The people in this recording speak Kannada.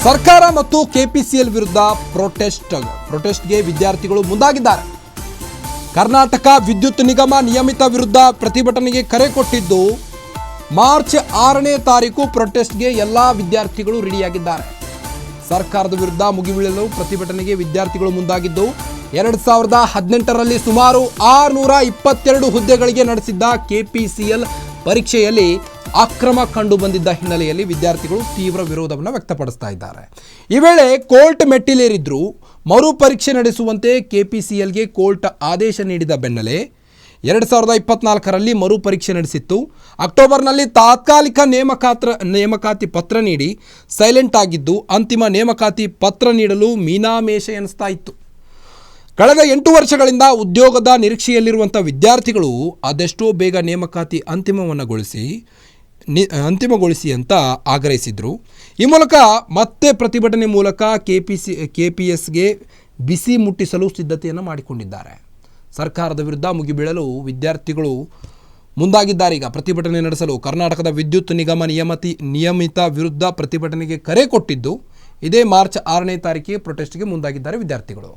ಸರ್ಕಾರ ಮತ್ತು ಕೆಪಿಸಿಎಲ್ ವಿರುದ್ಧ ಪ್ರೊಟೆಸ್ಟ್ಗೆ ವಿದ್ಯಾರ್ಥಿಗಳು ಮುಂದಾಗಿದ್ದಾರೆ. ಕರ್ನಾಟಕ ವಿದ್ಯುತ್ ನಿಗಮ ನಿಯಮಿತ ವಿರುದ್ಧ ಪ್ರತಿಭಟನೆಗೆ ಕರೆ ಕೊಟ್ಟಿದ್ದು, ಮಾರ್ಚ್ 6ನೇ ತಾರೀಕು ಪ್ರೊಟೆಸ್ಟ್ಗೆ ಎಲ್ಲ ವಿದ್ಯಾರ್ಥಿಗಳು ರೆಡಿಯಾಗಿದ್ದಾರೆ. ಸರ್ಕಾರದ ವಿರುದ್ಧ ಮುಗಿಬೀಳಲು ಪ್ರತಿಭಟನೆಗೆ ವಿದ್ಯಾರ್ಥಿಗಳು ಮುಂದಾಗಿದ್ದು, 2018ರಲ್ಲಿ ಸುಮಾರು 622 ಹುದ್ದೆಗಳಿಗೆ ನಡೆಸಿದ್ದ ಕೆಪಿಸಿಎಲ್ ಪರೀಕ್ಷೆಯಲ್ಲಿ ಅಕ್ರಮ ಕಂಡು ಬಂದಿದ್ದ ಹಿನ್ನೆಲೆಯಲ್ಲಿ ವಿದ್ಯಾರ್ಥಿಗಳು ತೀವ್ರ ವಿರೋಧವನ್ನು ವ್ಯಕ್ತಪಡಿಸ್ತಾ ಇದ್ದಾರೆ. ಈ ವೇಳೆ ಕೋರ್ಟ್ ಮೆಟ್ಟಿಲೇರಿದ್ರು. ಮರು ಪರೀಕ್ಷೆ ನಡೆಸುವಂತೆ ಕೆಪಿಸಿಎಲ್ಗೆ ಕೋರ್ಟ್ ಆದೇಶ ನೀಡಿದ ಬೆನ್ನಲ್ಲೇ 2024ರಲ್ಲಿ ಮರು ಪರೀಕ್ಷೆ ನಡೆಸಿತ್ತು. ಅಕ್ಟೋಬರ್ನಲ್ಲಿ ತಾತ್ಕಾಲಿಕ ನೇಮಕಾತಿ ಪತ್ರ ನೀಡಿ ಸೈಲೆಂಟ್ ಆಗಿದ್ದು, ಅಂತಿಮ ನೇಮಕಾತಿ ಪತ್ರ ನೀಡಲು ಮೀನಾಮೇಷ ಎನಿಸ್ತಾ ಇತ್ತು. ಕಳೆದ 8 ವರ್ಷಗಳಿಂದ ಉದ್ಯೋಗದ ನಿರೀಕ್ಷೆಯಲ್ಲಿರುವಂಥ ವಿದ್ಯಾರ್ಥಿಗಳು ಆದಷ್ಟೋ ಬೇಗ ನೇಮಕಾತಿ ಅಂತಿಮಗೊಳಿಸಿ ಅಂತ ಆಗ್ರಹಿಸಿದರು. ಈ ಮೂಲಕ ಮತ್ತೆ ಪ್ರತಿಭಟನೆ ಮೂಲಕ ಕೆಪಿಎಸ್ಗೆ ಬಿಸಿ ಮುಟ್ಟಿಸಲು ಸಿದ್ಧತೆಯನ್ನು ಮಾಡಿಕೊಂಡಿದ್ದಾರೆ. ಸರ್ಕಾರದ ವಿರುದ್ಧ ಮುಗಿಬೀಳಲು ವಿದ್ಯಾರ್ಥಿಗಳು ಮುಂದಾಗಿದ್ದಾರೆ. ಈಗ ಪ್ರತಿಭಟನೆ ನಡೆಸಲು ಕರ್ನಾಟಕದ ವಿದ್ಯುತ್ ನಿಗಮ ನಿಯಮಿತ ವಿರುದ್ಧ ಪ್ರತಿಭಟನೆಗೆ ಕರೆ ಕೊಟ್ಟಿದ್ದು, ಇದೇ ಮಾರ್ಚ್ 6ನೇ ತಾರೀಕಿಗೆ ಪ್ರೊಟೆಸ್ಟ್ಗೆ ಮುಂದಾಗಿದ್ದಾರೆ ವಿದ್ಯಾರ್ಥಿಗಳು.